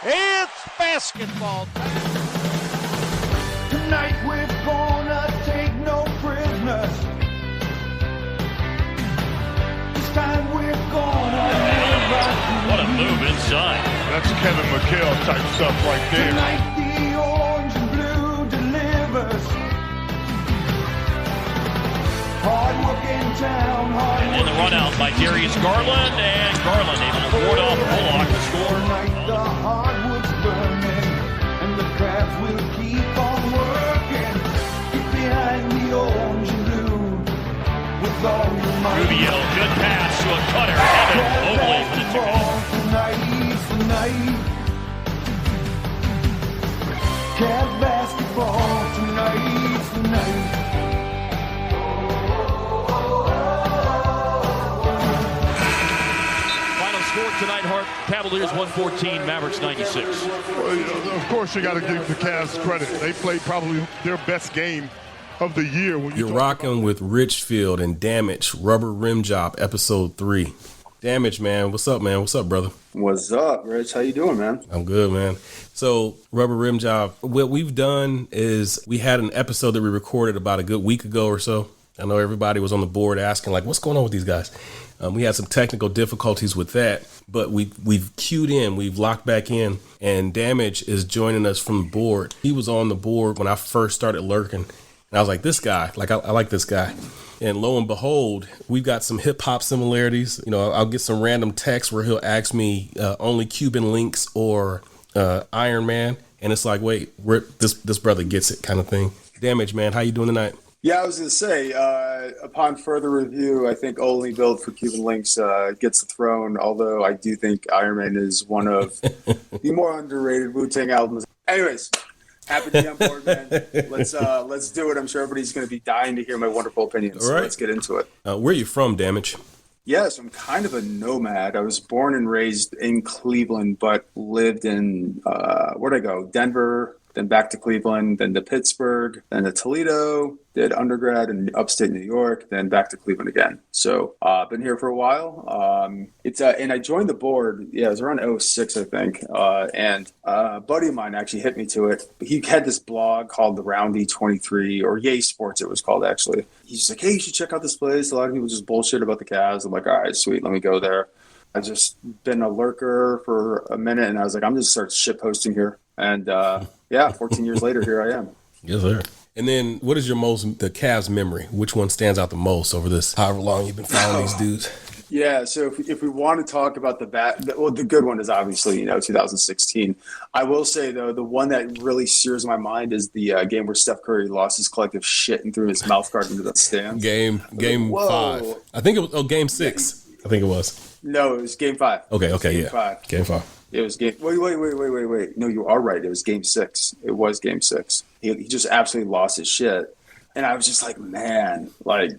It's basketball time. Tonight we're gonna take no prisoners. This time we're gonna live right. What a move inside. That's Kevin McHale type stuff right there. Tonight the orange and blue delivers. Hard working town, hard And in the run out by Darius Garland, and Garland able to ward off Bullock to score. Tonight the hardwood's burning, and the crabs will keep on working. Get behind the orange and blue with all your might. Rubio, good pass to a cutter. Evan Mobley for the ticket. Tonight. Cavs basketball tonight. Final score tonight, Hart. Cavaliers 114, Mavericks 96. Well, of course, you got to give the Cavs credit. They played probably their best game of the year. When You're rocking with Rchfld and Damage, Rubber Rim Job, episode 3. Damage, man. What's up, man? What's up, brother? What's up, Rich? How you doing, man? I'm good, man. So, Rubber Rim Job, what we've done is we had an episode that we recorded about a good week ago or so. I know everybody was on the board asking, like, what's going on with these guys? We had some technical difficulties with that, but we've queued in, we've locked back in, and Damage is joining us from the board. He was on the board when I first started lurking, and I was like, this guy, like, I like this guy. And lo and behold, we've got some hip hop similarities. You know, I'll get some random text where he'll ask me only Cuban links or Iron Man, and it's like, wait, this brother gets it, kind of thing. Damage, man, how you doing tonight? Yeah, I was going to say, upon further review, I think only build for Cuban links gets the throne, although I do think Iron Man is one of the more underrated Wu-Tang albums. Anyways, happy to be on board, man. Let's do it. I'm sure everybody's going to be dying to hear my wonderful opinions, so let's get into it. Where are you from, Damage? Yes, I'm kind of a nomad. I was born and raised in Cleveland, but lived in, where'd I go? Denver, then back to Cleveland, then to Pittsburgh, then to Toledo, did undergrad in upstate New York, then back to Cleveland again. So I've been here for a while. And I joined the board, it was around 06, I think. And a buddy of mine actually hit me to it. He had this blog called the Roundy 23, or Yay Sports it was called, actually. He's like, hey, you should check out this place. A lot of people just bullshit about the Cavs. I'm like, all right, sweet, let me go there. I've just been a lurker for a minute, and I was like, I'm just start shit posting here. And 14 years later, here I am. Yes, sir. And then what is the Cavs memory? Which one stands out the most over this, however long you've been following these dudes? Yeah, so if we want to talk about the good one is obviously, 2016. I will say, though, the one that really sears my mind is the game where Steph Curry lost his collective shit and threw his mouth guard into the stands. Game 5. I think it was, game 6. I think it was. No, it was game 5. Okay, Game 5. Game 5. It was game. Wait. No, you are right. It was game 6. It was game 6. He just absolutely lost his shit. And I was just like, man, like,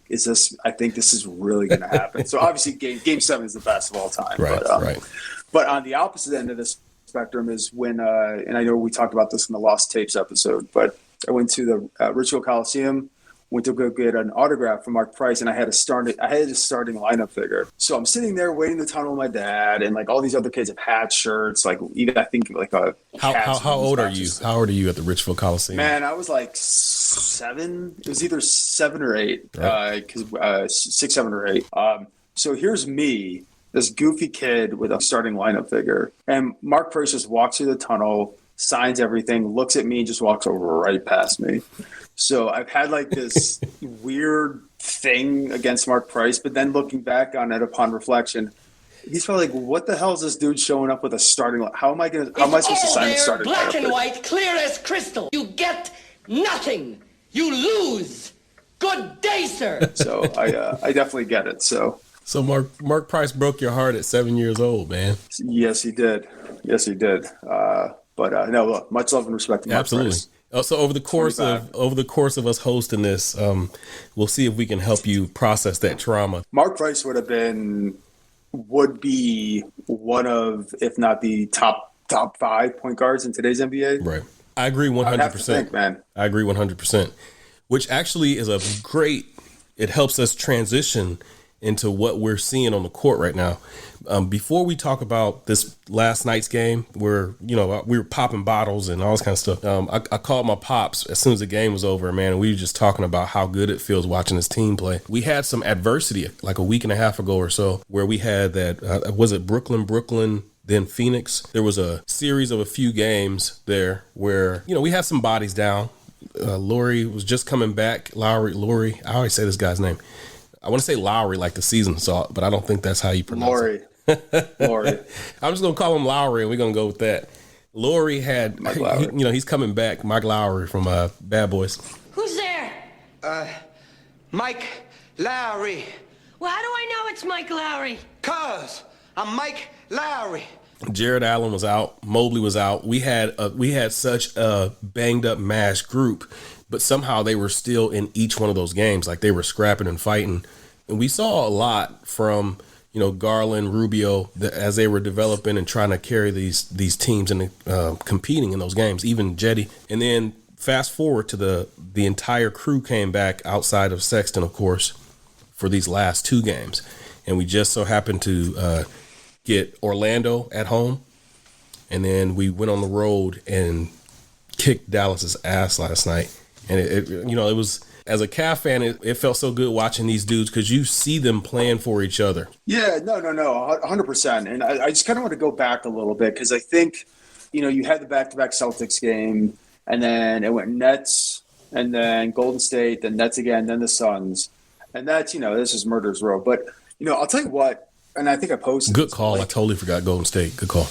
I think this is really going to happen. So obviously game 7 is the best of all time. Right, right. But on the opposite end of this spectrum is when, and I know we talked about this in the Lost Tapes episode, but I went to the Rchfld Coliseum, went to go get an autograph from Mark Price, and I had a starting lineup figure. So I'm sitting there waiting in the tunnel with my dad, and like all these other kids have hat shirts, like even I think like a. How old are you? How old are you at the Rchfld Coliseum? Man, I was like 7. It was either 7 or 8, because 6, 7, or 8. So here's me, this goofy kid with a starting lineup figure, and Mark Price just walks through the tunnel, signs everything, looks at me, and just walks over right past me. So I've had like this weird thing against Mark Price, but then looking back on it upon reflection, he's probably like, "What the hell is this dude showing up with a starting? How am I supposed to sign a starting? Black and white, clear as crystal. You get nothing. You lose. Good day, sir." So I definitely get it. So Mark Price broke your heart at 7 years old, man. Yes, he did. But no, look, much love and respect to Mark Absolutely. Price. So over the course of us hosting this, we'll see if we can help you process that trauma. Mark Price would be one of, if not the top 5 point guards in today's NBA. Right. I agree 100%. Man. I agree 100%. Which actually is it helps us transition into what we're seeing on the court right now. Before we talk about this last night's game where, we were popping bottles and all this kind of stuff, I called my pops as soon as the game was over, man, and we were just talking about how good it feels watching this team play. We had some adversity like a week and a half ago or so where we had that, was it Brooklyn, then Phoenix? There was a series of a few games there where, we had some bodies down. Lowry was just coming back. Lowry, I always say this guy's name. I want to say Lowry like the season, but I don't think that's how you pronounce it. Lowry. I'm just going to call him Lowry, and we're going to go with that. Lowry had, he's coming back, Mike Lowry from Bad Boys. Who's there? Mike Lowry. Well, how do I know it's Mike Lowry? 'Cause I'm Mike Lowry. Jarrett Allen was out. Mobley was out. We had such a banged up mashed group, but somehow they were still in each one of those games. Like they were scrapping and fighting. And we saw a lot from, Garland, Rubio, as they were developing and trying to carry these teams and competing in those games, even Jetty. And then fast forward to the entire crew came back outside of Sexton, of course, for these last two games. And we just so happened to get Orlando at home. And then we went on the road and kicked Dallas's ass last night. And it was, as a Cavs fan, it felt so good watching these dudes because you see them playing for each other. Yeah, no, 100%. And I just kind of want to go back a little bit because I think, you had the back-to-back Celtics game, and then it went Nets, and then Golden State, then Nets again, then the Suns. And that's, this is murder's row. But, I'll tell you what, and I think I posted. Good call. I totally forgot Golden State. Good call.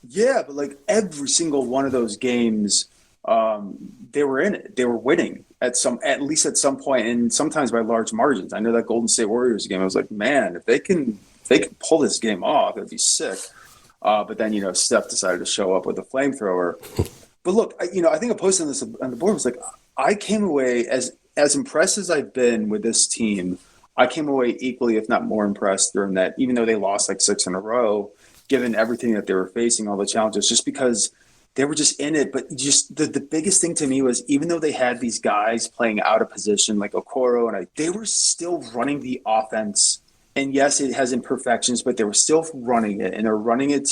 Yeah, but every single one of those games, they were in it. They were winning at least at some point, and sometimes by large margins. I know that Golden State Warriors game, I was like, man, if they can pull this game off, it'd be sick. But then, Steph decided to show up with a flamethrower. But look, I think I posted this on the board. Was like, I came away as impressed as I've been with this team. I came away equally, if not more impressed during that, even though they lost 6 in a row, given everything that they were facing, all the challenges, just because they were just in it. But just the biggest thing to me was, even though they had these guys playing out of position like Okoro, and they were still running the offense. And yes, it has imperfections, but they were still running it, and they're running it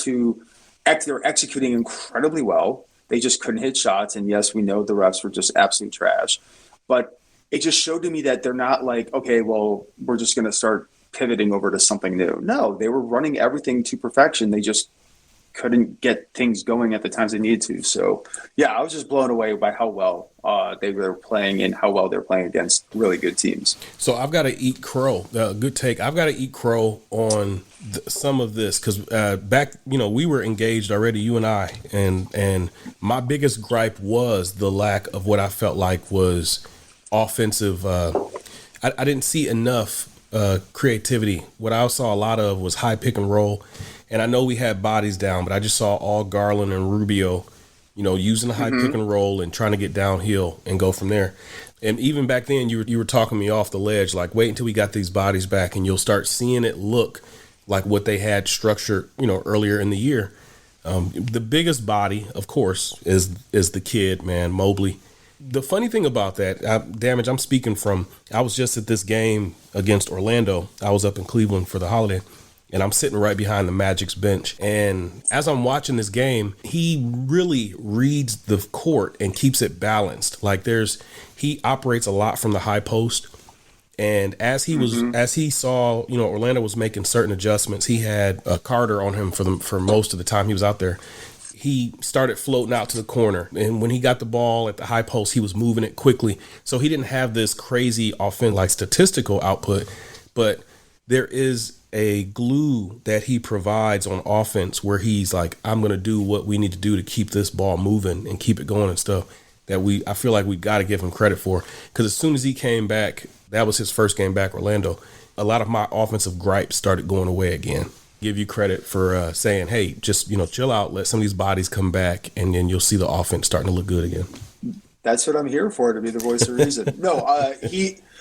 they're executing incredibly well. They just couldn't hit shots. And yes, we know the refs were just absolute trash, but it just showed to me that they're not like, okay, well, we're just going to start pivoting over to something new. No, they were running everything to perfection. They just couldn't get things going at the times they needed to. So, yeah, I was just blown away by how well they were playing and how well they're playing against really good teams. So I've got to eat crow. Good take. I've got to eat crow on some of this because back, we were engaged already, you and I, and my biggest gripe was the lack of what I felt like was offensive. I didn't see enough creativity. What I saw a lot of was high pick and roll. And I know we had bodies down, but I just saw all Garland and Rubio, using the high pick and roll and trying to get downhill and go from there. And even back then, you were talking me off the ledge, like, wait until we got these bodies back and you'll start seeing it look like what they had structured, earlier in the year. The biggest body, of course, is the kid, man, Mobley. The funny thing about that, I'm speaking from, I was just at this game against Orlando. I was up in Cleveland for the holiday, and I'm sitting right behind the Magic's bench. And as I'm watching this game, he really reads the court and keeps it balanced. Like he operates a lot from the high post. And as he saw, Orlando was making certain adjustments, he had Carter on him for most of the time he was out there. He started floating out to the corner. And when he got the ball at the high post, he was moving it quickly. So he didn't have this crazy statistical output, but there is a glue that he provides on offense where he's like, I'm going to do what we need to do to keep this ball moving and keep it going and stuff that I feel like we got to give him credit for. Because as soon as he came back, that was his first game back, Orlando, a lot of my offensive gripes started going away again. Give you credit for saying, hey, just, chill out, let some of these bodies come back, and then you'll see the offense starting to look good again. That's what I'm here for, to be the voice of reason. No,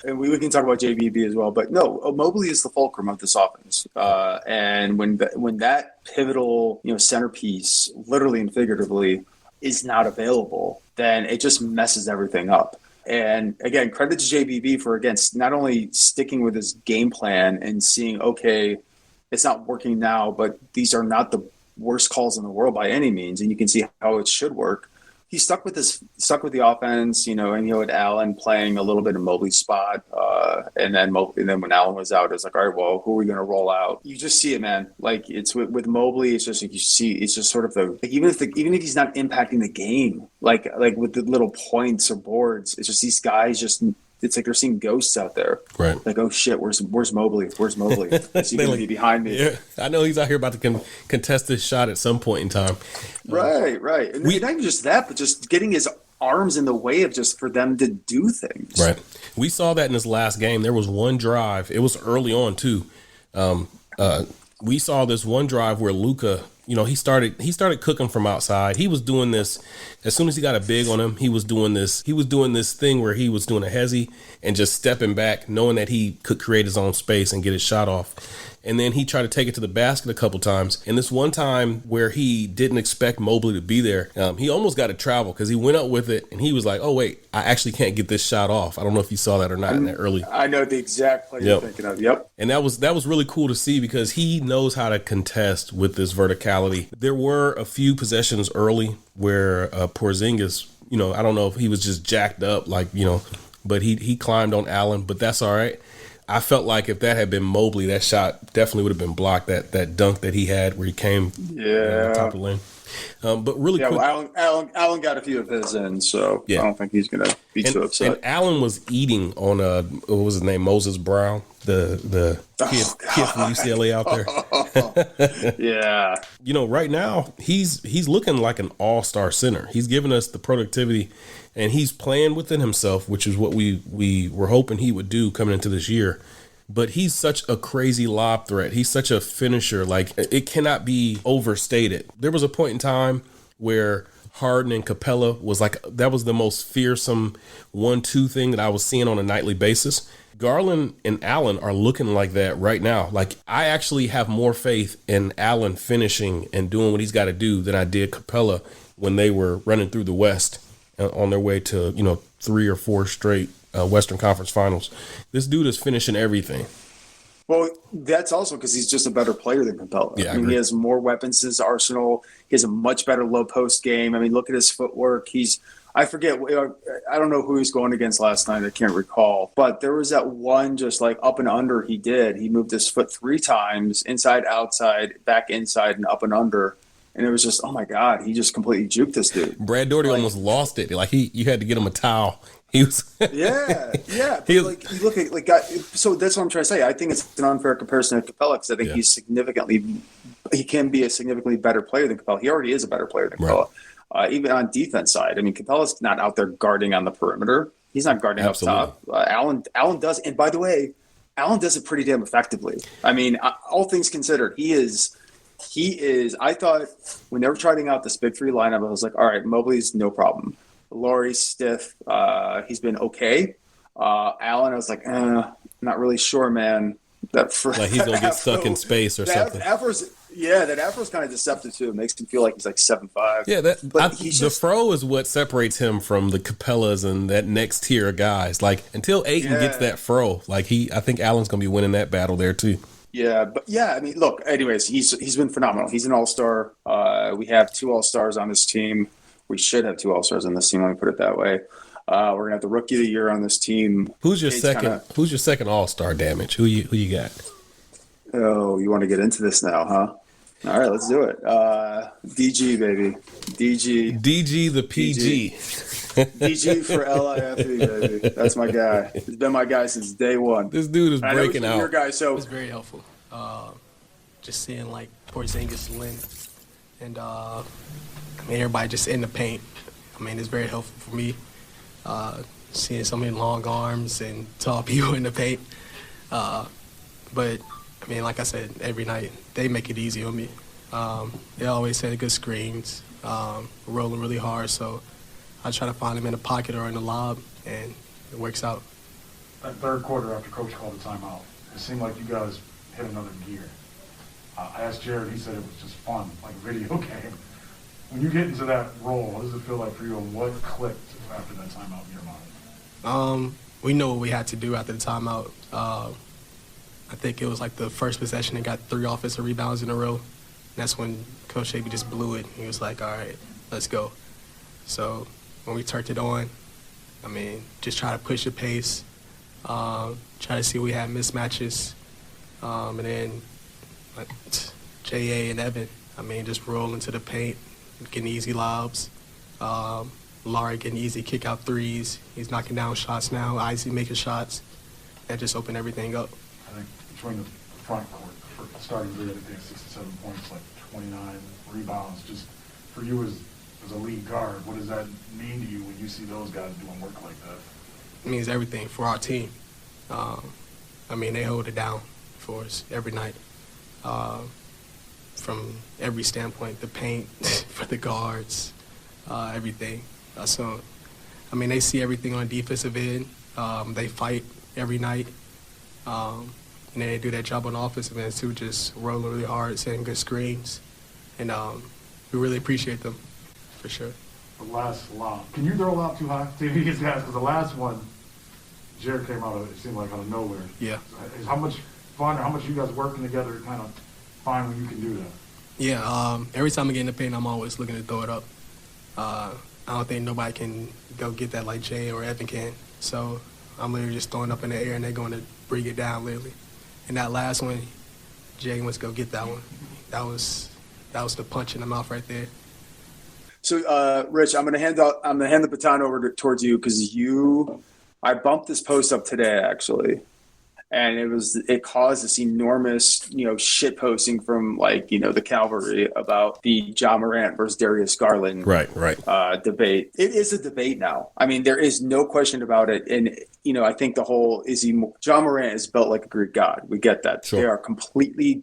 and we can talk about JBB as well, but no, Mobley is the fulcrum of this offense. And when that pivotal, centerpiece, literally and figuratively, is not available, then it just messes everything up. And again, credit to JBB for, again, not only sticking with his game plan and seeing, okay, it's not working now, but these are not the worst calls in the world by any means, and you can see how it should work. He stuck with the offense, and he had Allen playing a little bit of Mobley's spot, and then when Allen was out, it was like, all right, well, who are we going to roll out? You just see it, man. Like, it's with Mobley, it's just like you see, it's just sort of even if he's not impacting the game, like with the little points or boards, it's just these guys just. It's like they're seeing ghosts out there. Right. Like, oh shit, where's Mobley? Where's Mobley? Is he going to be behind me? Yeah, I know he's out here about to contest this shot at some point in time. Right. And not even just that, but just getting his arms in the way of just for them to do things. Right. We saw that in this last game. There was one drive. It was early on too. We saw this one drive where Luka, he started cooking from outside. He was doing this as soon as he got a big on him. He was doing this thing where he was doing a hezzy and just stepping back, knowing that he could create his own space and get his shot off. And then he tried to take it to the basket a couple times. And this one time where he didn't expect Mobley to be there, he almost got to travel because he went up with it and he was like, oh, wait, I actually can't get this shot off. I don't know if you saw that or not in that early. I know the exact play you're thinking of. Yep. And that was really cool to see because he knows how to contest with this verticality. There were a few possessions early where Porzingis, I don't know if he was just jacked up, but he climbed on Allen, but that's all right. I felt like if that had been Mobley, that shot definitely would have been blocked. That dunk that he had where he came on the top of the lane. But really quick. Well, Allen got a few of his in, so I don't think he's going to be too upset. And Allen was eating on what was his name? Moses Brown, the kid from UCLA out there. Yeah. Right now he's looking like an all-star center. He's giving us the productivity. And he's playing within himself, which is what we were hoping he would do coming into this year. But he's such a crazy lob threat. He's such a finisher. Like, it cannot be overstated. There was a point in time where Harden and Capella that was the most fearsome 1-2 thing that I was seeing on a nightly basis. Garland and Allen are looking like that right now. Like, I actually have more faith in Allen finishing and doing what he's got to do than I did Capella when they were running through the West on their way to 3 or 4 straight Western Conference Finals. This dude is finishing everything. Well, that's also because he's just a better player than Capella. Yeah, I mean, he has more weapons in his arsenal. He has a much better low post game. I mean, look at his footwork. I forget. I don't know who he was going against last night. I can't recall. But there was that one just like up and under he did. He moved his foot 3 times, inside, outside, back inside, and up and under. And it was just, oh my God, he just completely juked this dude. Brad Daugherty almost lost it. Like you had to get him a towel. He was yeah. But you look at so that's what I'm trying to say. I think it's an unfair comparison to Capella because I think he can be a significantly better player than Capella. He already is a better player than Capella. Even on defense side. I mean, Capella's not out there guarding on the perimeter. He's not guarding up top. Allen does, and by the way, Allen does it pretty damn effectively. I mean, all things considered, he is. I thought when they were trying out this big 3 lineup, I was like, all right, Mobley's no problem. Laurie's stiff. He's been okay. Allen, I was like, not really sure, man. Like he's going to get stuck in space or something. That Afro's kind of deceptive too. It makes him feel like he's like 7'5". Yeah, the fro is what separates him from the Capellas and that next tier of guys. Like until Ayton gets that fro, I think Allen's going to be winning that battle there too. Yeah, I mean, look. Anyways, he's been phenomenal. He's an all-star. We have 2 all-stars on this team. We should have 2 all-stars on this team. Let me put it that way. We're gonna have the rookie of the year on this team. Who's your second all-star? Damage. Who you got? Oh, you want to get into this now, huh? All right, let's do it. DG, baby. DG the PG. DG for LIFE, baby. That's my guy. He's been my guy since day one. This dude is breaking out. Your guy, so it was very helpful. Just seeing like Porzingis length and everybody just in the paint. I mean, it's very helpful for me. Seeing so many long arms and tall people in the paint. But I mean, like I said, every night they make it easy on me. They always send good screens, rolling really hard. So I try to find them in the pocket or in the lob, and it works out. That third quarter after Coach called the timeout, it seemed like you guys hit another gear. I asked Jarrett, he said it was just fun, like a video game. When you get into that role, what does it feel like for you, and what clicked after that timeout in your mind? We know what we had to do after the timeout. I think it was like the first possession and got 3 offensive rebounds in a row. That's when Coach JB just blew it. He was like, all right, let's go. So when we turned it on, I mean, just try to push the pace, try to see we had mismatches. And then J.A. and Evan, I mean, just roll into the paint, getting easy lobs. Larry getting easy kick-out threes. He's knocking down shots now. Izzy making shots. That just opened everything up. I think between the front court, for starting three, I think they had 67 points, like 29 rebounds. Just for you as a lead guard, what does that mean to you when you see those guys doing work like that? It means everything for our team. I mean, they hold it down for us every night. From every standpoint, the paint, for the guards, everything. So, I mean, they see everything on the defensive end. They fight every night. And then they do that job on the offensive end, too, just rolling really hard, setting good screens. And we really appreciate them, for sure. The last lob. Can you throw a lob too high to these guys? Because the last one, Jarrett came out of it, seemed like out of nowhere. Yeah. How much fun or how much you guys working together to kind of find when you can do that? Yeah, every time I get in the paint, I'm always looking to throw it up. I don't think nobody can go get that like Jay or Evan can. So I'm literally just throwing up in the air, and they're going to bring it down, literally. And that last one, Jay wants to go get that one. That was the punch in the mouth right there. So, Rich, I'm gonna hand the baton over towards you because I bumped this post up today actually, and it caused this enormous shit posting from the cavalry about the Ja Morant versus Darius Garland debate. It is a debate now. I mean, there is no question about it, and I think the whole Ja Morant is built like a Greek god. We get that. Sure. They are completely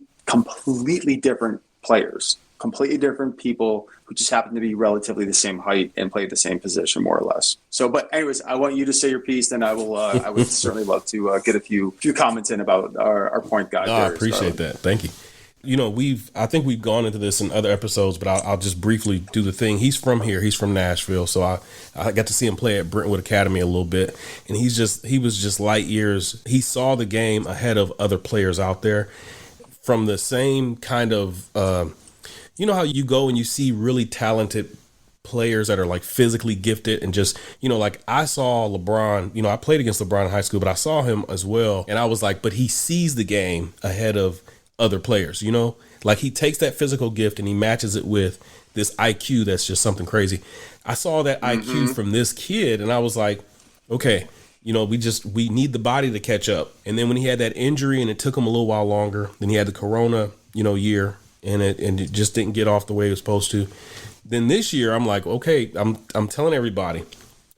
different players. Completely different people who just happen to be relatively the same height and play the same position, more or less. So, but anyways, I want you to say your piece, then I will. I would certainly love to get a few comments in about our point guard. I appreciate that. Thank you. I think we've gone into this in other episodes, but I'll just briefly do the thing. He's from here. He's from Nashville, so I got to see him play at Brentwood Academy a little bit, and he was just light years. He saw the game ahead of other players out there from the same kind of. You know how you go and you see really talented players that are like physically gifted and just, like I saw LeBron, I played against LeBron in high school, but I saw him as well. And I was like, but he sees the game ahead of other players, like he takes that physical gift and he matches it with this IQ. That's just something crazy. I saw that IQ from this kid and I was like, okay, we need the body to catch up. And then when he had that injury and it took him a little while longer, then he had the Corona, year. And it just didn't get off the way it was supposed to. Then this year, I'm like, okay, I'm telling everybody,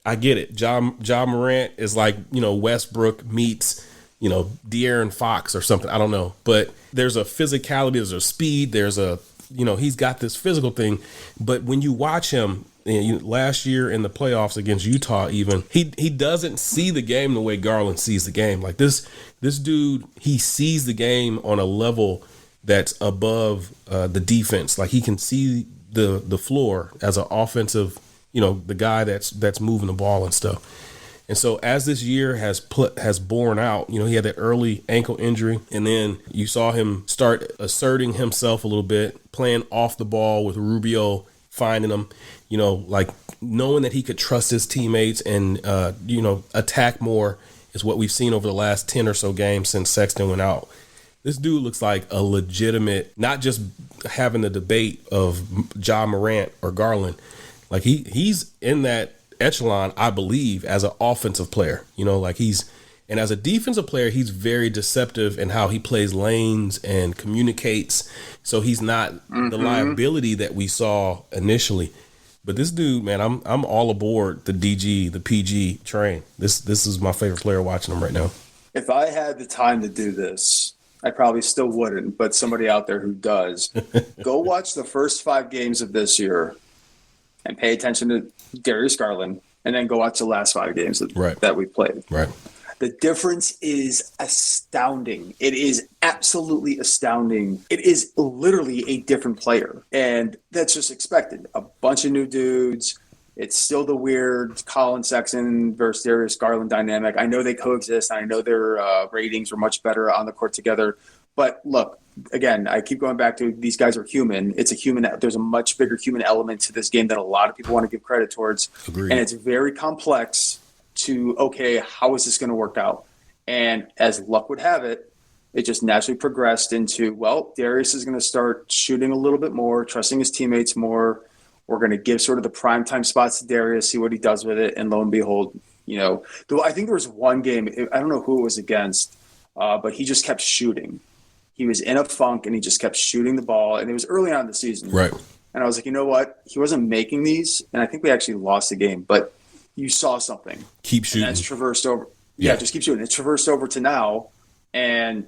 I get it. Ja Morant is like, Westbrook meets, De'Aaron Fox or something. I don't know. But there's a physicality, there's a speed, there's a, he's got this physical thing. But when you watch him, last year in the playoffs against Utah even, he doesn't see the game the way Garland sees the game. Like this dude, he sees the game on a level that's above the defense. Like he can see the floor as an offensive, the guy that's moving the ball and stuff. And so as this year has borne out, he had that early ankle injury, and then you saw him start asserting himself a little bit, playing off the ball with Rubio, finding him, like knowing that he could trust his teammates and, attack more is what we've seen over the last 10 or so games since Sexton went out. This dude looks like a legitimate, not just having the debate of Ja Morant or Garland. Like he's in that echelon, I believe, as an offensive player. And as a defensive player, he's very deceptive in how he plays lanes and communicates. So he's not the liability that we saw initially. But this dude, man, I'm all aboard the the PG train. This is my favorite player watching him right now. If I had the time to do this, I probably still wouldn't, but somebody out there who does, go watch the first 5 games of this year and pay attention to Darius Garland, and then go watch the last 5 games that we played. Right. The difference is astounding. It is absolutely astounding. It is literally a different player, and that's just expected. A bunch of new dudes, It's still the weird Colin Sexton versus Darius Garland dynamic. I know they coexist. I know their ratings were much better on the court together. But look, again, I keep going back to these guys are human. It's a human. There's a much bigger human element to this game that a lot of people want to give credit towards. Agreed. And it's very complex to, okay, how is this going to work out? And as luck would have it, it just naturally progressed into, well, Darius is going to start shooting a little bit more, trusting his teammates more. We're going to give sort of the primetime spots to Darius, see what he does with it. And lo and behold, though I think there was one game, I don't know who it was against, but he just kept shooting. He was in a funk and he just kept shooting the ball. And it was early on in the season. Right. And I was like, you know what? He wasn't making these. And I think we actually lost the game, but you saw something. Keep shooting. And it's traversed over. Yeah, just keep shooting. It's traversed over to now. And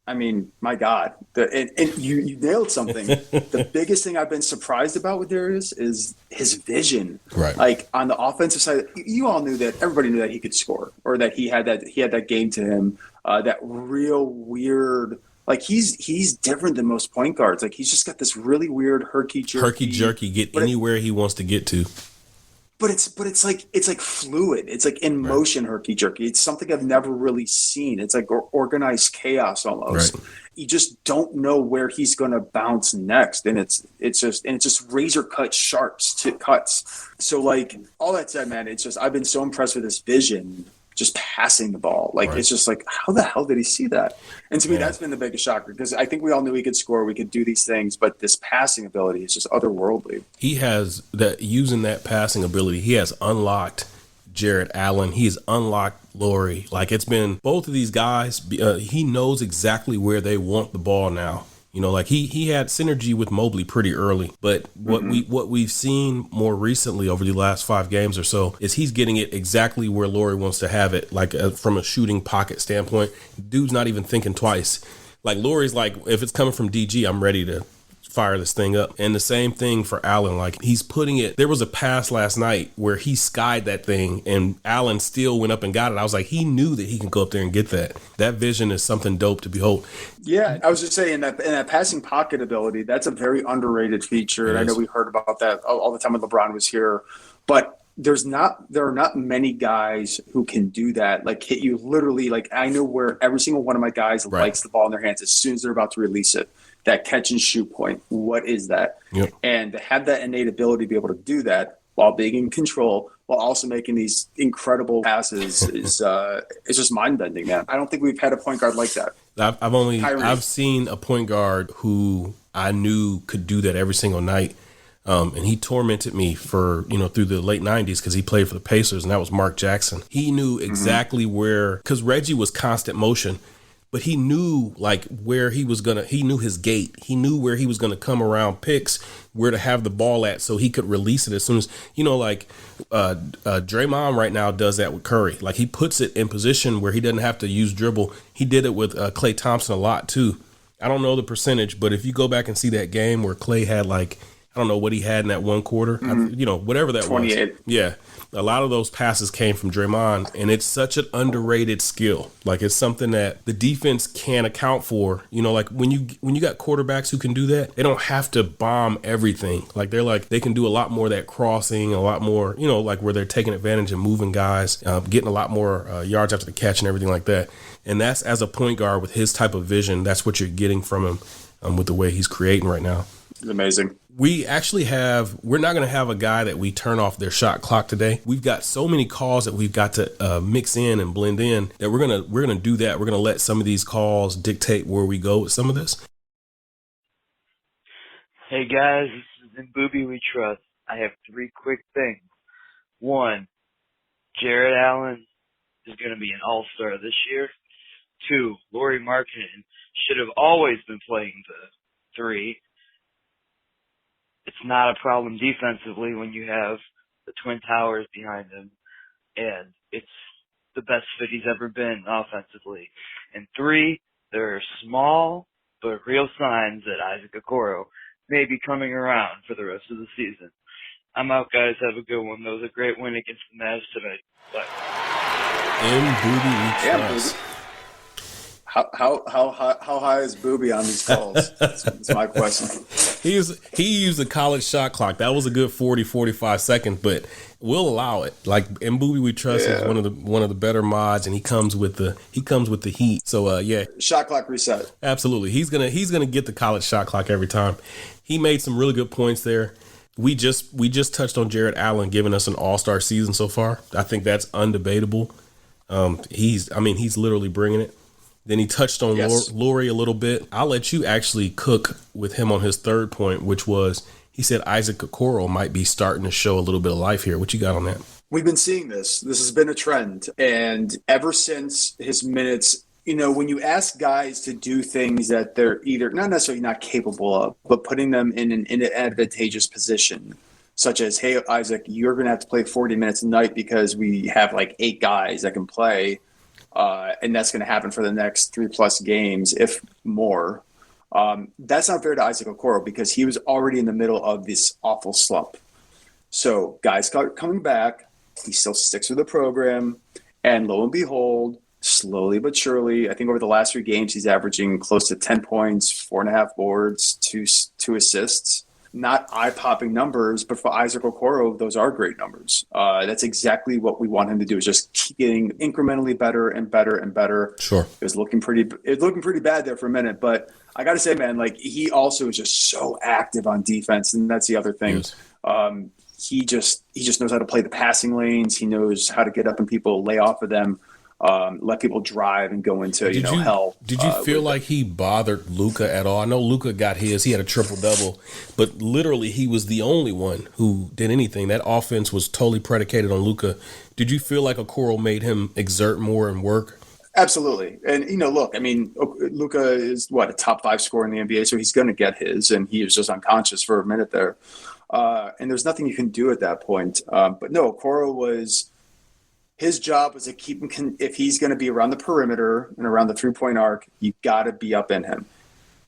I mean, my God, and you nailed something. The biggest thing I've been surprised about with Darius is his vision. Right. Like on the offensive side, you all knew that. Everybody knew that he could score, or that he had that game to him. That real weird. Like he's different than most point guards. Like he's just got this really weird herky jerky. Get anywhere he wants to get to. But it's like fluid. It's like in motion herky jerky. It's something I've never really seen. It's like organized chaos almost. Right. You just don't know where he's going to bounce next, and it's just razor cut sharps to cuts. So like all that said, man, it's just I've been so impressed with his vision. Just passing the ball. Like, It's just like, how the hell did he see that? And to me, that's been the biggest shocker because I think we all knew he could score. We could do these things, but this passing ability is just otherworldly. He has that using that passing ability. He has unlocked Jarrett Allen. He's unlocked Laurie. Like it's been both of these guys. He knows exactly where they want the ball now. Like he had synergy with Mobley pretty early, but what we've seen more recently over the last 5 games or so is he's getting it exactly where Laurie wants to have it. Like from a shooting pocket standpoint, dude's not even thinking twice. Like Laurie's like, if it's coming from DG, I'm ready to fire this thing up. And the same thing for Allen. Like he's putting it. There was a pass last night where he skied that thing and Allen still went up and got it. I was like, he knew that he can go up there and get that. That vision is something dope to behold. Yeah, I was just saying that in that passing pocket ability, that's a very underrated feature. And I know we heard about that all the time when LeBron was here, but there are not many guys who can do that. Like hit you literally. Like I know where every single one of my guys likes the ball in their hands as soon as they're about to release it. That catch and shoot point. What is that? Yep. And to have that innate ability to be able to do that while being in control, while also making these incredible passes is it's just mind bending, man. I don't think we've had a point guard like that. I've seen a point guard who I knew could do that every single night. And he tormented me for, through the late 90s because he played for the Pacers, and that was Mark Jackson. He knew exactly where, because Reggie was constant motion. But he knew like where he was he knew his gait. He knew where he was going to come around picks, where to have the ball at so he could release it as soon as, Draymond right now does that with Curry. Like he puts it in position where he doesn't have to use dribble. He did it with Klay Thompson a lot too. I don't know the percentage, but if you go back and see that game where Klay had like, I don't know what he had in that one quarter, whatever that 28. was. Yeah. A lot of those passes came from Draymond, and it's such an underrated skill. Like it's something that the defense can't account for. Like when you got quarterbacks who can do that, they don't have to bomb everything. Like they can do a lot more of that crossing, a lot more, like where they're taking advantage and moving guys, getting a lot more yards after the catch and everything like that. And that's as a point guard with his type of vision, that's what you're getting from him with the way he's creating right now. It's amazing. We're not going to have a guy that we turn off their shot clock today. We've got so many calls that we've got to mix in and blend in that we're going to do that. We're going to let some of these calls dictate where we go with some of this. Hey guys, this is InBoobieWeTrust. I have 3 quick things. 1, Jarrett Allen is going to be an all-star this year. 2, Lauri Markkanen should have always been playing the 3. It's not a problem defensively when you have the Twin Towers behind him, and it's the best fit he's ever been offensively. And 3, there are small but real signs that Isaac Okoro may be coming around for the rest of the season. I'm out, guys. Have a good one. That was a great win against the Mavs tonight. Bye. InBoobieWeTrust. How high is Boobie on these calls? That's my question. He used the college shot clock. That was a good 40, 45 seconds, but we'll allow it. Like InBoobieWeTrust is one of the better mods, and he comes with the heat. So shot clock reset. Absolutely, he's gonna get the college shot clock every time. He made some really good points there. We just touched on Jarrett Allen giving us an all-star season so far. I think that's undebatable. He's literally bringing it. Then he touched on Laurie a little bit. I'll let you actually cook with him on his third point, which was he said Isaac Okoro might be starting to show a little bit of life here. What you got on that? We've been seeing this. This has been a trend. And ever since his minutes, when you ask guys to do things that they're either not necessarily not capable of, but putting them in an advantageous position, such as, hey, Isaac, you're going to have to play 40 minutes a night because we have like 8 guys that can play. And that's going to happen for the next 3+ games, if more. That's not fair to Isaac Okoro because he was already in the middle of this awful slump. So guys coming back, he still sticks with the program. And lo and behold, slowly but surely, I think over the last 3 games, he's averaging close to 10 points, 4.5 boards, 2 assists. Not eye-popping numbers, but for Isaac Okoro, those are great numbers. That's exactly what we want him to do, is just keep getting incrementally better and better and better. Sure. It was looking pretty bad there for a minute, but I got to say, man, like he also is just so active on defense, and that's the other thing. Yes. He just knows how to play the passing lanes. He knows how to get up and people lay off of them. Let people drive and go into hell. Did you feel like he bothered Luka at all? I know Luka got his. He had a triple-double, but literally he was the only one who did anything. That offense was totally predicated on Luka. Did you feel like Okoro made him exert more and work? Absolutely. And, look, I mean, Luka is, a top 5 scorer in the NBA, so he's going to get his, and he was just unconscious for a minute there. And there's nothing you can do at that point. But no, Okoro was... His job was to keep him, if he's going to be around the perimeter and around the 3-point arc, you got to be up in him.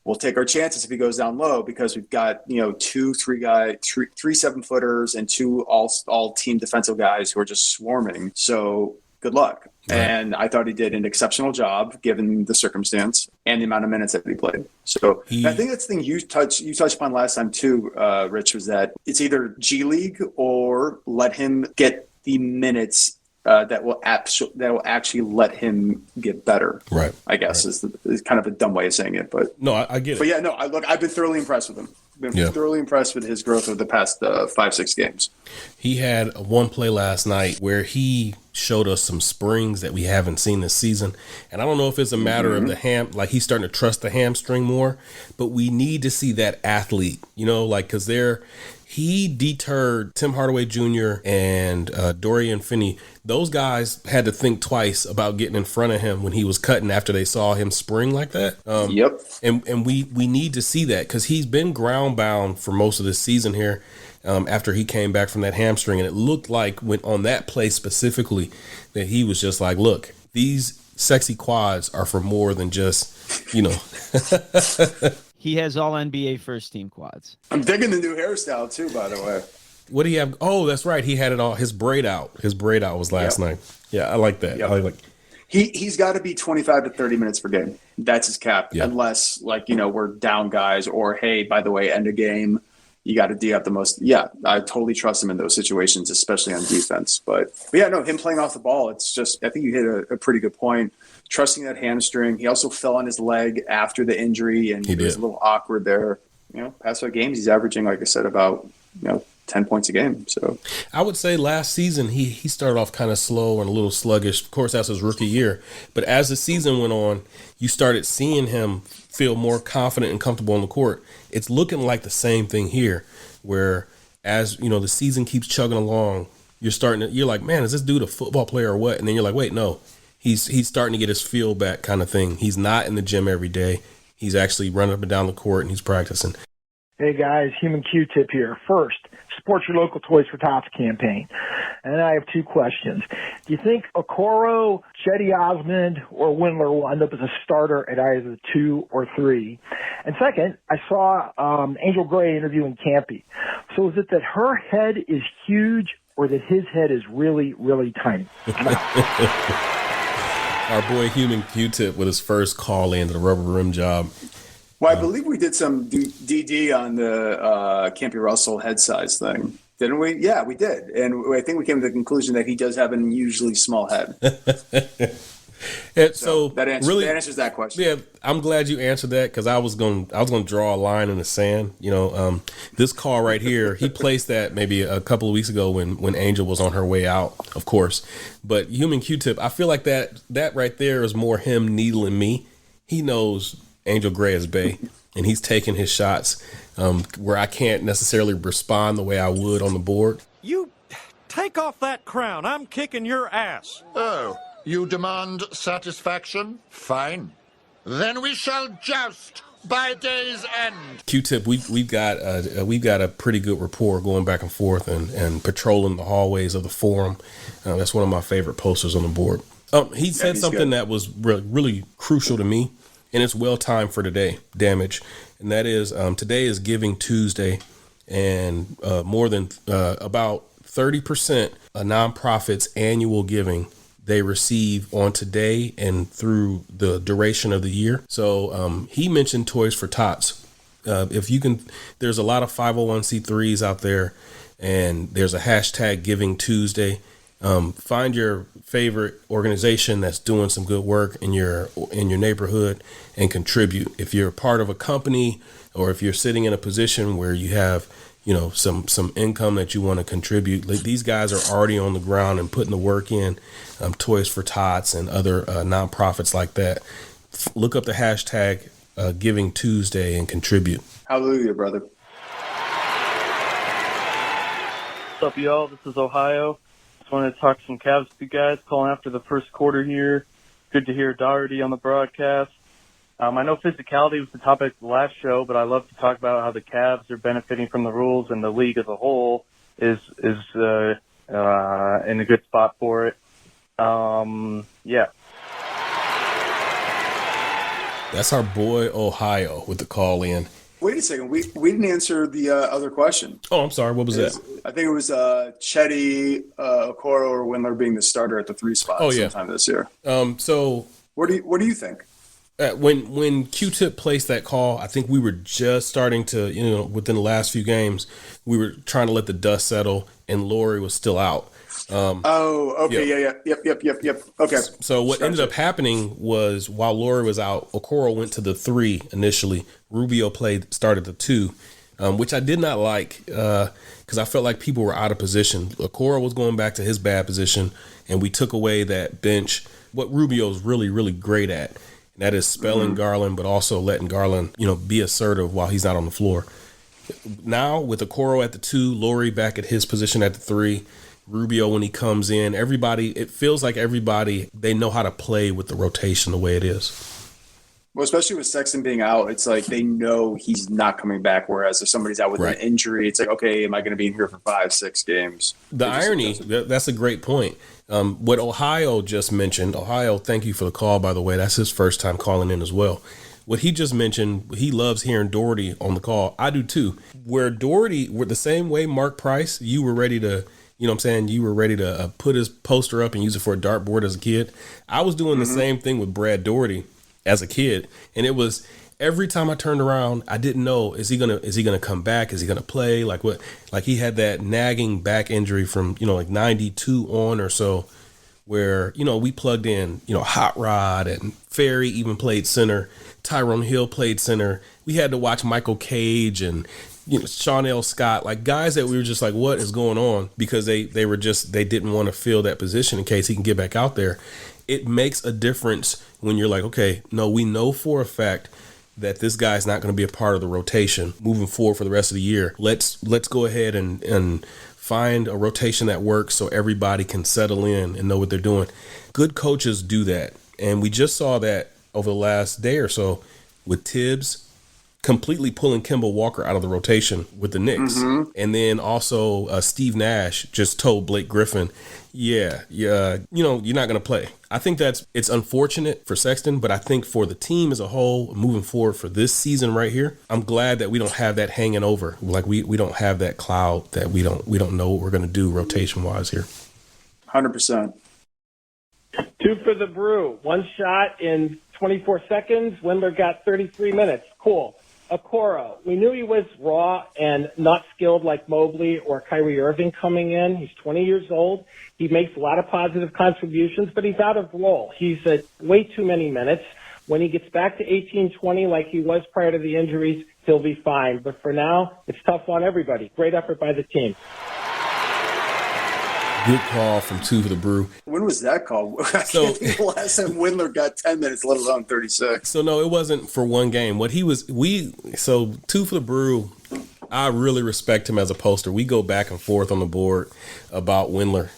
We'll take our chances if he goes down low because we've got, 3 7-footers and 2 all team defensive guys who are just swarming. So good luck. Right. And I thought he did an exceptional job given the circumstance and the amount of minutes that he played. So I think that's the thing you touched upon last time too, Rich, was that it's either G League or let him get the minutes that will actually let him get better. Right. I guess is kind of a dumb way of saying it, but no, I get it. But yeah, no, I've been thoroughly impressed with him. Thoroughly impressed with his growth over the past 5-6 games. He had one play last night where he showed us some springs that we haven't seen this season. And I don't know if it's a matter of the like he's starting to trust the hamstring more, but we need to see that athlete, because he deterred Tim Hardaway Jr. and Dorian Finney. Those guys had to think twice about getting in front of him when he was cutting after they saw him spring like that. Yep. And we need to see that because he's been ground bound for most of this season here after he came back from that hamstring. And it looked like on that play specifically that he was just like, look, these sexy quads are for more than just, He has all NBA first team quads. I'm digging the new hairstyle too, by the way. What do you have? Oh, that's right. He had it all. His braid out. His braid out was last night. Yeah, I like that. Yep. I like. He's got to be 25 to 30 minutes per game. That's his cap. Yeah. Unless we're down guys or, hey, by the way, end of game, you got to D up the most. Yeah, I totally trust him in those situations, especially on defense. But yeah, no, him playing off the ball, it's just, I think you hit a pretty good point. Trusting that hamstring. He also fell on his leg after the injury, and it was a little awkward there. Past 5 games, he's averaging, like I said, about 10 points a game. So I would say last season he started off kind of slow and a little sluggish. Of course, that's his rookie year. But as the season went on, you started seeing him feel more confident and comfortable on the court. It's looking like the same thing here, where as the season keeps chugging along, you're like, man, is this dude a football player or what? And then you're like, wait, no. He's starting to get his feel back kind of thing. He's not in the gym every day. He's actually running up and down the court and he's practicing. Hey guys, Human QTip here. First, support your local Toys for Tots campaign. And then I have 2 questions. Do you think Okoro, Cedi Osmond, or Windler will end up as a starter at either 2 or 3? And second, I saw Angel Gray interviewing Campy. So is it that her head is huge or that his head is really, really tiny? Our boy Human QTip with his first call in to the Rubber Rim Job. Well, I believe we did some DD on the Campy Russell head size thing. Didn't we? Yeah, we did. And I think we came to the conclusion that he does have an unusually small head. So that answers that question. Yeah, I'm glad you answered that because I was going to draw a line in the sand. This call right here, he placed that maybe a couple of weeks ago when Angel was on her way out, of course. But Human QTip, I feel like that right there is more him needling me. He knows Angel Gray is Bay, and he's taking his shots where I can't necessarily respond the way I would on the board. You take off that crown. I'm kicking your ass. Oh, you demand satisfaction? Fine. Then we shall joust by day's end. QTip, we've got a pretty good rapport going back and forth and patrolling the hallways of the forum. That's one of my favorite posters on the board. He said something that was really crucial to me, and it's well timed for today, Damage. And that is today is Giving Tuesday, and more than about 30% of nonprofits' annual giving they receive on today and through the duration of the year. So he mentioned Toys for Tots. If you can, there's a lot of 501c3s out there, and there's a hashtag Giving Tuesday. Find your favorite organization that's doing some good work in your neighborhood and contribute. If you're part of a company, or if you're sitting in a position where you have some income that you want to contribute, like these guys are already on the ground and putting the work in. Toys for Tots and other nonprofits like that. Look up the hashtag Giving Tuesday and contribute. Hallelujah, brother. What's up, y'all? This is Ohio. Just wanted to talk some Cavs with you guys, calling after the first quarter here. Good to hear Doherty on the broadcast. I know physicality was the topic of the last show, but I love to talk about how the Cavs are benefiting from the rules, and the league as a whole is in a good spot for it. Yeah. That's our boy Ohio with the call in. Wait a second. We didn't answer the other question. Oh, I'm sorry. What was that? I think it was Chetty, Okoro, or Windler being the starter at the 3 spot sometime this year. So what do you think? When QTip placed that call, I think we were just starting to, within the last few games, we were trying to let the dust settle, and Laurie was still out. Okay. Yeah. Yep. Okay. So what ended up happening was while Laurie was out, Okoro went to the 3 initially. Rubio started the 2, which I did not like because I felt like people were out of position. Okoro was going back to his bad position, and we took away that bench. What Rubio's really, really great at. That is spelling Garland, but also letting Garland, be assertive while he's not on the floor. Now with Okoro at the 2, Laurie back at his position at the 3, Rubio when he comes in, it feels like everybody, they know how to play with the rotation the way it is. Well, especially with Sexton being out, it's like they know he's not coming back. Whereas if somebody's out with an injury, it's like, okay, am I going to be in here for 5-6 games? The irony, that's a great point. What Ohio just mentioned, Ohio, thank you for the call, by the way. That's his first time calling in as well. What he just mentioned, he loves hearing Doherty on the call. I do too. Where Doherty, the same way Mark Price, you were ready to, you were ready to put his poster up and use it for a dartboard as a kid. I was doing the same thing with Brad Doherty as a kid. And it was every time I turned around, I didn't know, is he gonna come back? Is he gonna play? Like what? Like he had that nagging back injury from, like 92 on or so, where, we plugged in, Hot Rod and Ferry even played center. Tyrone Hill played center. We had to watch Michael Cage and, Sean L. Scott, like guys that we were just like, what is going on? Because they didn't want to fill that position in case he can get back out there. It makes a difference when you're like, okay, no, we know for a fact that this guy's not going to be a part of the rotation moving forward for the rest of the year. Let's go ahead and find a rotation that works so everybody can settle in and know what they're doing. Good coaches do that. And we just saw that over the last day or so with Tibbs completely pulling Kemba Walker out of the rotation with the Knicks. And then also Steve Nash just told Blake Griffin, you're not going to play. I think it's unfortunate for Sexton, but I think for the team as a whole, moving forward for this season right here, I'm glad that we don't have that hanging over. Like we don't have that cloud that we don't know what we're going to do rotation wise here. 100%. 2 for the Brew. 1 shot in 24 seconds. Windler got 33 minutes. Cool. Okoro, we knew he was raw and not skilled like Mobley or Kyrie Irving coming in. He's 20 years old. He makes a lot of positive contributions, but he's out of role. He's at way too many minutes. When he gets back to 18-20 like he was prior to the injuries, he'll be fine. But for now, it's tough on everybody. Great effort by the team. Good call from Two for the Brew. When was that call? I can't think the last time Windler got 10 minutes, let alone 36. So no, it wasn't for one game. So Two for the Brew, I really respect him as a poster. We go back and forth on the board about Windler.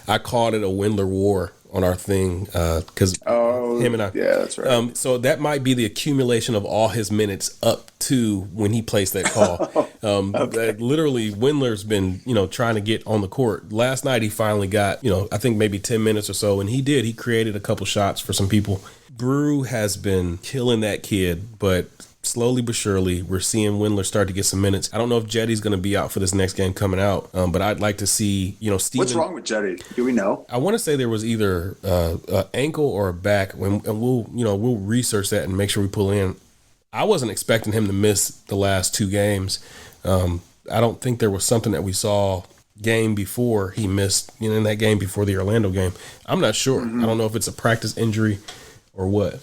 I called it a Windler war on our thing because him and I. Yeah, that's right. So that might be the accumulation of all his minutes up to when he placed that call. Literally, Windler's been trying to get on the court. Last night he finally got I think maybe 10 minutes or so, and he did. He created a couple shots for some people. Brew has been killing that kid, but slowly but surely, we're seeing Windler start to get some minutes. I don't know if Jetty's going to be out for this next game coming out, but I'd like to see, Steven. What's wrong with Jetty? Do we know? I want to say there was either an ankle or a back, and we'll research that and make sure we pull in. I wasn't expecting him to miss the last two games. I don't think there was something that we saw game before he missed, in that game before the Orlando game. I'm not sure. I don't know if it's a practice injury or what.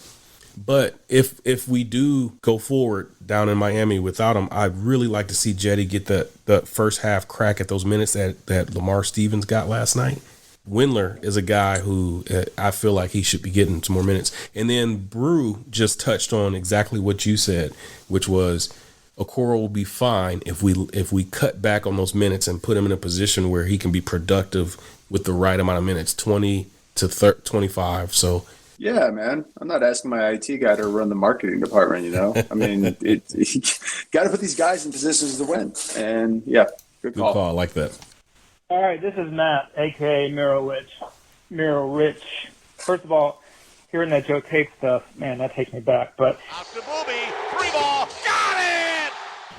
But if we do go forward down in Miami without him, I'd really like to see Jetty get the first half crack at those minutes that Lamar Stevens got last night. Windler is a guy who I feel like he should be getting some more minutes. And then Brew just touched on exactly what you said, which was Okoro will be fine if we cut back on those minutes and put him in a position where he can be productive with the right amount of minutes, 20 to 25. So. Yeah, man. I'm not asking my IT guy to run the marketing department, I mean, got to put these guys in positions to win. And, yeah, good call. Good call. I like that. All right, this is Matt, a.k.a. MiroRich. First of all, hearing that Joe Tate stuff, man, that takes me back. But Three ball. Got it!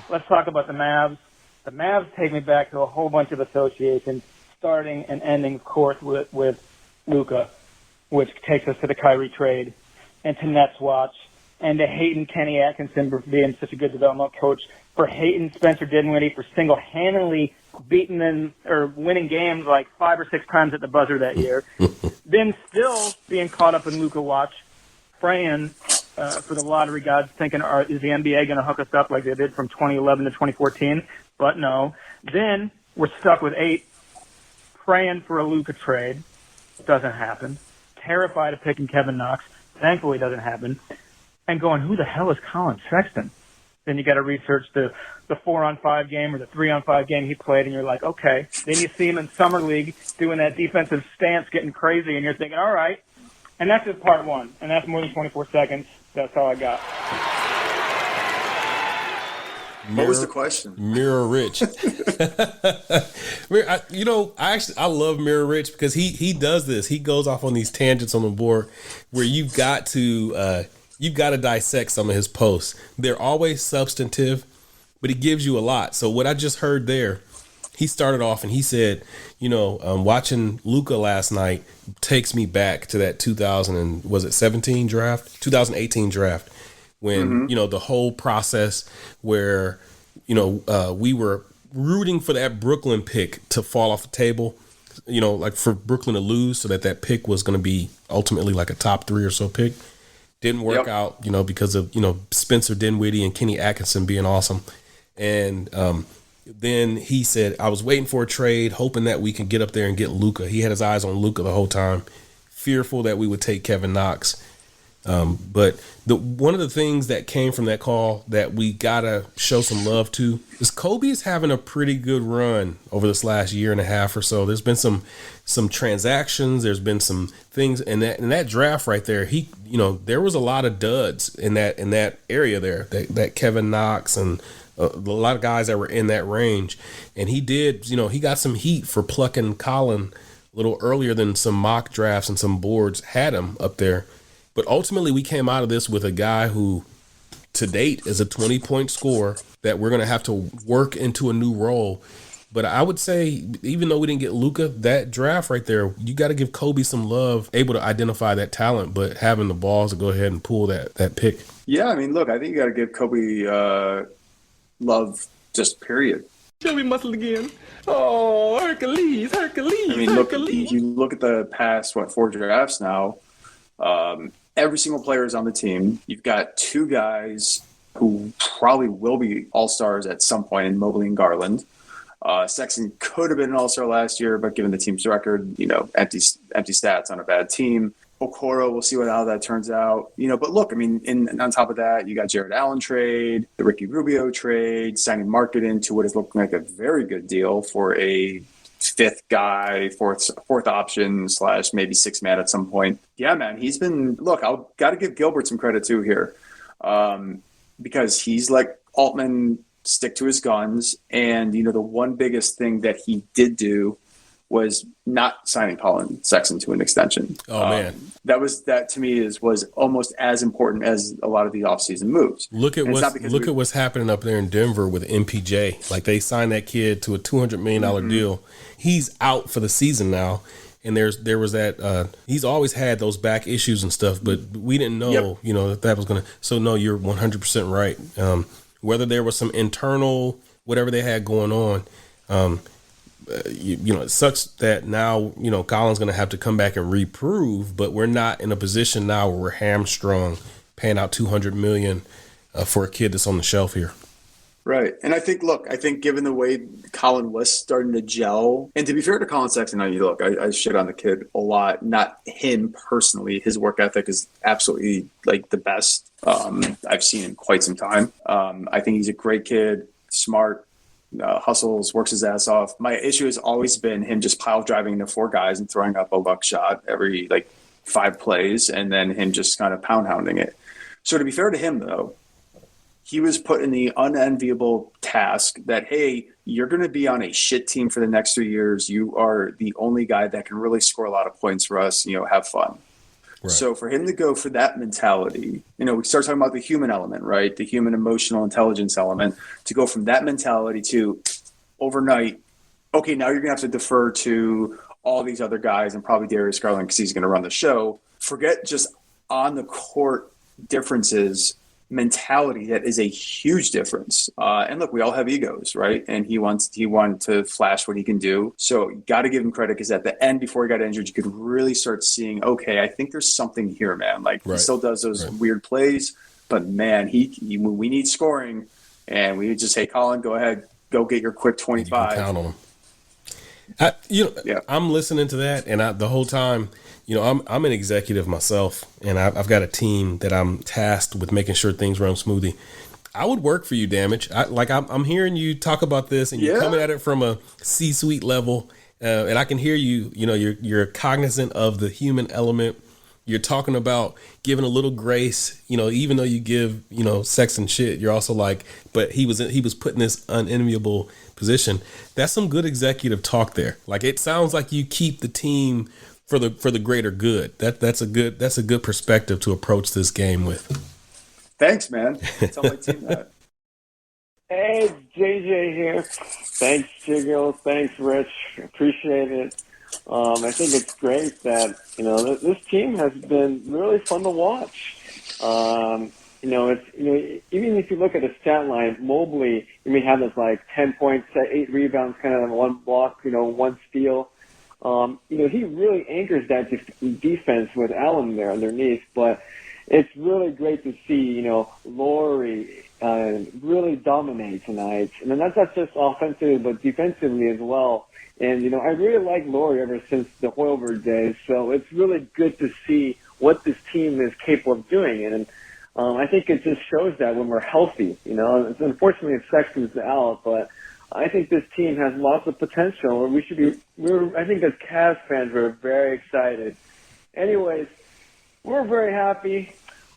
Let's talk about the Mavs. The Mavs take me back to a whole bunch of associations, starting and ending, of course, with Luka, which takes us to the Kyrie trade, and to Nets watch, and to hating Kenny Atkinson for being such a good development coach, for hating Spencer Dinwiddie for single-handedly beating them or winning games like 5 or 6 times at the buzzer that year, then still being caught up in Luka watch, praying for the lottery gods, thinking, is the NBA going to hook us up like they did from 2011 to 2014? But no. Then we're stuck with 8, praying for a Luka trade. Doesn't happen. Terrified of picking Kevin Knox. Thankfully it doesn't happen. And going, who the hell is Colin Sexton? Then you got to research the 4-on-5 game or the 3-on-5 game he played, and you're like, okay. Then you see him in Summer League doing that defensive stance, getting crazy, and you're thinking, all right. And that's just part one, and that's more than 24 seconds. That's all I got. What was the question? MiroRich. I love MiroRich because he does this. He goes off on these tangents on the board where you've got to dissect some of his posts. They're always substantive, but he gives you a lot. So what I just heard there, he started off and he said, watching Luka last night takes me back to that 2018 draft. When, the whole process where, we were rooting for that Brooklyn pick to fall off the table, like for Brooklyn to lose so that pick was going to be ultimately like a top 3 or so pick. Didn't work out, because of, Spencer Dinwiddie and Kenny Atkinson being awesome. And then he said, I was waiting for a trade, hoping that we could get up there and get Luka. He had his eyes on Luka the whole time, fearful that we would take Kevin Knox. But one of the things that came from that call that we gotta show some love to is Koby is having a pretty good run over this last year and a half or so. There's been some transactions. There's been some things in that draft right there. There was a lot of duds in that area there. That Kevin Knox and a lot of guys that were in that range, and he did. He got some heat for plucking Colin a little earlier than some mock drafts and some boards had him up there. But ultimately, we came out of this with a guy who, to date, is a 20-point scorer that we're going to have to work into a new role. But I would say, even though we didn't get Luka, that draft right there, you got to give Koby some love, able to identify that talent, but having the balls to go ahead and pull that pick. Yeah, I mean, look, I think you got to give Koby love, just period. Show me muscle again. Oh, Hercules. I mean, look, you look at the past, 4 drafts now, every single player is on the team. You've got 2 guys who probably will be all-stars at some point in Mobley and Garland. Sexton could have been an all-star last year, but given the team's record, empty stats on a bad team. Okoro, we'll see how that turns out. But look, I mean, on top of that, you got Jarrett Allen trade, the Ricky Rubio trade, signing Market into what is looking like a very good deal for a 5th guy, fourth option / maybe 6th man at some point. Yeah, man, he's been. Look, I've got to give Gilbert some credit too here, because he's like Altman, stick to his guns, and the one biggest thing that he did do was not signing Colin Sexton to an extension. Oh man, that to me was almost as important as a lot of the offseason moves. Look at what's happening up there in Denver with MPJ. Like, they signed that kid to a $200 million deal. He's out for the season now, and there was that. He's always had those back issues and stuff, but we didn't know, that was gonna. So no, you're 100% right. Whether there was some internal whatever they had going on. It sucks that now, Colin's going to have to come back and reprove, but we're not in a position now where we're hamstrung paying out $200 million for a kid that's on the shelf here. Right. And I think given the way Colin was starting to gel, and to be fair to Colin Sexton, I shit on the kid a lot, not him personally. His work ethic is absolutely like the best I've seen in quite some time. I think he's a great kid, smart, hustles, works his ass off. My issue has always been him just pile driving into 4 guys and throwing up a luck shot every 5 plays, and then him just kind of pound hounding it. So to be fair to him, though, he was put in the unenviable task that, hey, you're going to be on a shit team for the next 3 years. You are the only guy that can really score a lot of points for us. Have fun. Right. So for him to go for that mentality, we start talking about the human element, right? The human emotional intelligence element, to go from that mentality to overnight, okay, now you're going to have to defer to all these other guys and probably Darius Garland because he's going to run the show. Forget just on the court differences. Mentality, that is a huge difference. And look, we all have egos, right? And he wanted to flash what he can do. So got to give him credit, because at the end, before he got injured, you could really start seeing, okay, I think there's something here, man. He still does those weird plays, but man, we need scoring, and we just say, Colin, go ahead, go get your quick 25. Count on him. I'm listening to that, and the whole time, I'm an executive myself, and I've got a team that I'm tasked with making sure things run smoothly. I would work for you, Damage. I'm hearing you talk about this, and you're coming at it from a C-suite level, and I can hear you. You're cognizant of the human element. You're talking about giving a little grace. Even though you give Sexton shit, you're also like, but he was put in this unenviable position. That's some good executive talk there. It sounds like you keep the team for the greater good. That's a good perspective to approach this game with. Thanks, man. Tell my team that. Hey, JJ here. Thanks, Jiggle. Thanks, Rich. Appreciate it. I think it's great that this team has been really fun to watch. Even if you look at the stat line, Mobley, you may have this 10 points, 8 rebounds, kind of 1 block, 1 steal. He really anchors that defense with Allen there underneath, but it's really great to see, Laurie really dominate tonight. And then that's not just offensively, but defensively as well. And, I really like Laurie ever since the Hoiberg days, so it's really good to see what this team is capable of doing. And I think it just shows that when we're healthy, It's unfortunately if Sexton's out, but I think this team has lots of potential, and I think as Cavs fans, we're very excited. Anyways, we're very happy.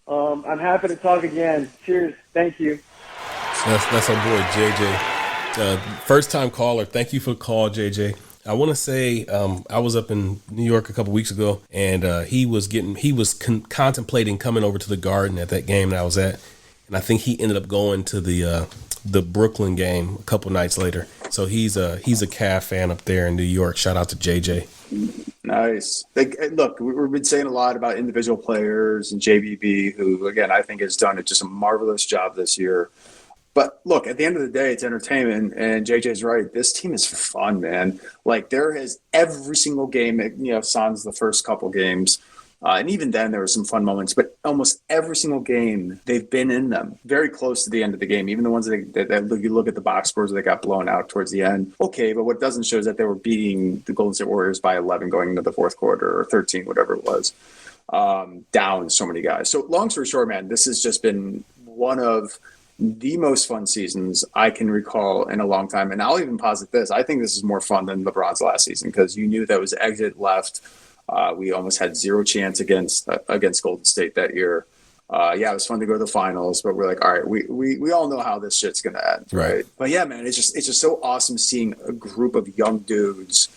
I'm happy to talk again. Cheers. Thank you. That's our boy, JJ. First time caller. Thank you for the call, JJ. I want to say I was up in New York a couple weeks ago, and he was contemplating coming over to the Garden at that game that I was at, and I think he ended up going to the Brooklyn game a couple nights later. So he's a Cavs fan up there in New York. Shout out to JJ. Nice. Look, we've been saying a lot about individual players and JBB, who, again, I think has done just a marvelous job this year. But look, at the end of the day, it's entertainment, and JJ's right. This team is fun, man. Like, there has every single game, sans the first couple games, and even then there were some fun moments, but almost every single game, they've been in them, very close to the end of the game. Even the ones that you look at the box scores that got blown out towards the end. Okay, but what doesn't show is that they were beating the Golden State Warriors by 11 going into the fourth quarter, or 13, whatever it was, down so many guys. So long story short, man, this has just been one of the most fun seasons I can recall in a long time. And I'll even posit this. I think this is more fun than LeBron's last season, because you knew that was exit left. We almost had zero chance against Golden State that year. It was fun to go to the finals, but we're like, all right, we all know how this shit's going to end, right? But yeah, man, it's just so awesome seeing a group of young dudes,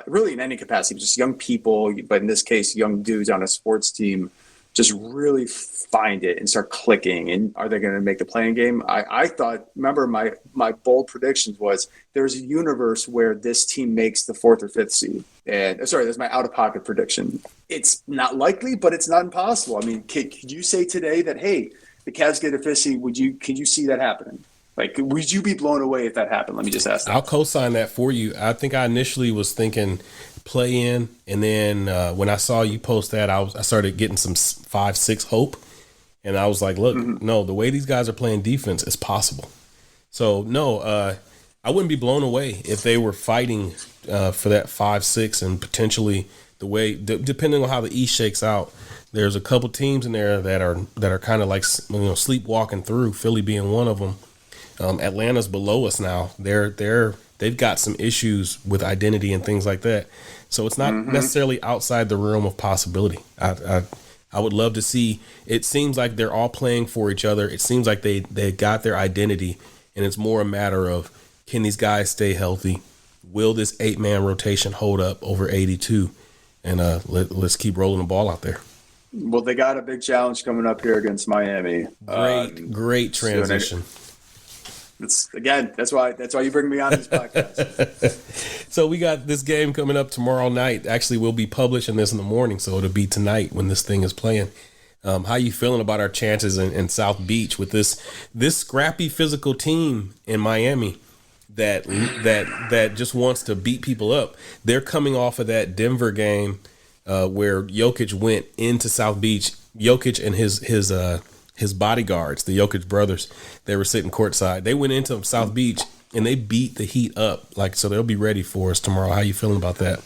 really in any capacity, just young people, but in this case, young dudes on a sports team, just really find it and start clicking. And are they going to make the playing game? I thought, remember my bold predictions was there's a universe where this team makes the 4th or 5th seed. And sorry, that's my out-of-pocket prediction. It's not likely, but it's not impossible. I mean, could you say today that, hey, the Cavs get a 5th seed? Could you see that happening? Like, would you be blown away if that happened? Let me just ask that. I'll co-sign that for you. I think I initially was thinking play in, and then when I saw you post that, I started getting some 5-6 hope, and I was like, look, no, the way these guys are playing defense is possible. So no, I wouldn't be blown away if they were fighting for that 5-6, and potentially the way, depending on how the East shakes out, there's a couple teams in there that are kind of like sleepwalking through. Philly being one of them. Atlanta's below us now. They've got some issues with identity and things like that. So it's not necessarily outside the realm of possibility. I would love to see. It seems like they're all playing for each other. It seems like they got their identity, and it's more a matter of, can these guys stay healthy? Will this 8-man rotation hold up over 82? And let's keep rolling the ball out there. Well, they got a big challenge coming up here against Miami. Great transition. That's why you bring me on this podcast. So we got this game coming up tomorrow night. Actually, we'll be publishing this in the morning, so it'll be tonight when this thing is playing. How you feeling about our chances in South Beach with this scrappy physical team in Miami that just wants to beat people up? They're coming off of that Denver game where Jokic went into South Beach. Jokic and his bodyguards, the Jokic brothers, they were sitting courtside. They went into South Beach and they beat the Heat up. So they'll be ready for us tomorrow. How you feeling about that?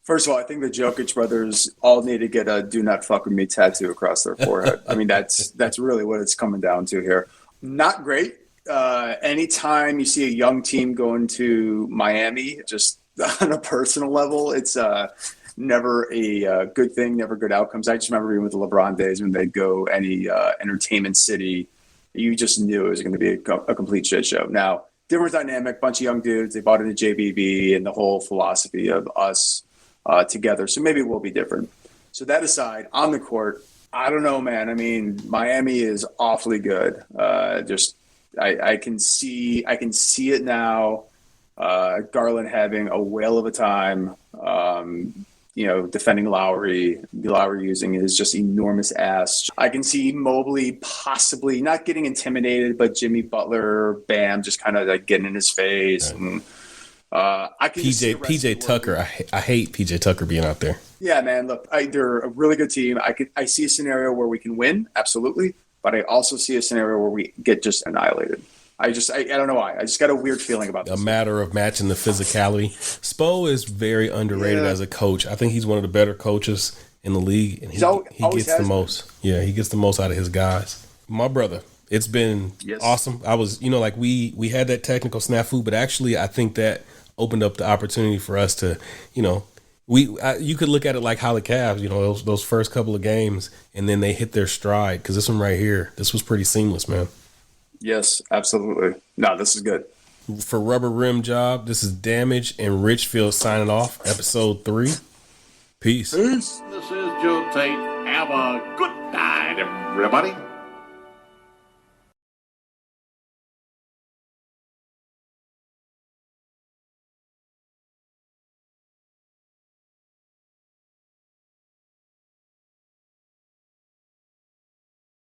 First of all, I think the Jokic brothers all need to get a "Do Not Fuck With Me" tattoo across their forehead. I mean, that's really what it's coming down to here. Not great. Anytime you see a young team going to Miami, just on a personal level, it's never a good thing, never good outcomes. I just remember even with the LeBron days when they'd go any entertainment city, you just knew it was going to be a complete shit show. Now, different dynamic, bunch of young dudes. They bought into JBB and the whole philosophy of us together. So maybe it will be different. So that aside, on the court, I don't know, man. I mean, Miami is awfully good. I can see it now. Garland having a whale of a time. Defending Lowry using his just enormous ass. I can see Mobley possibly not getting intimidated, but Jimmy Butler, Bam, just kind of like getting in his face. Right. And I can PJ Tucker. I hate PJ Tucker being out there. Yeah, man. Look, they're a really good team. I see a scenario where we can win, absolutely, but I also see a scenario where we get just annihilated. I don't know why. I just got a weird feeling about this. A matter of matching the physicality. Spo is very underrated as a coach. I think he's one of the better coaches in the league, and he gets the most. Yeah, he gets the most out of his guys. My brother, it's been awesome. I was, we had that technical snafu, but actually I think that opened up the opportunity for us to, you could look at it like how the Cavs, those first couple of games, and then they hit their stride, because this one right here, this was pretty seamless, man. Yes, absolutely. No, this is good. For Rubber Rim Job, this is Damage and Rchfld signing off, episode 3. Peace. This is Joe Tate. Have a good night, everybody.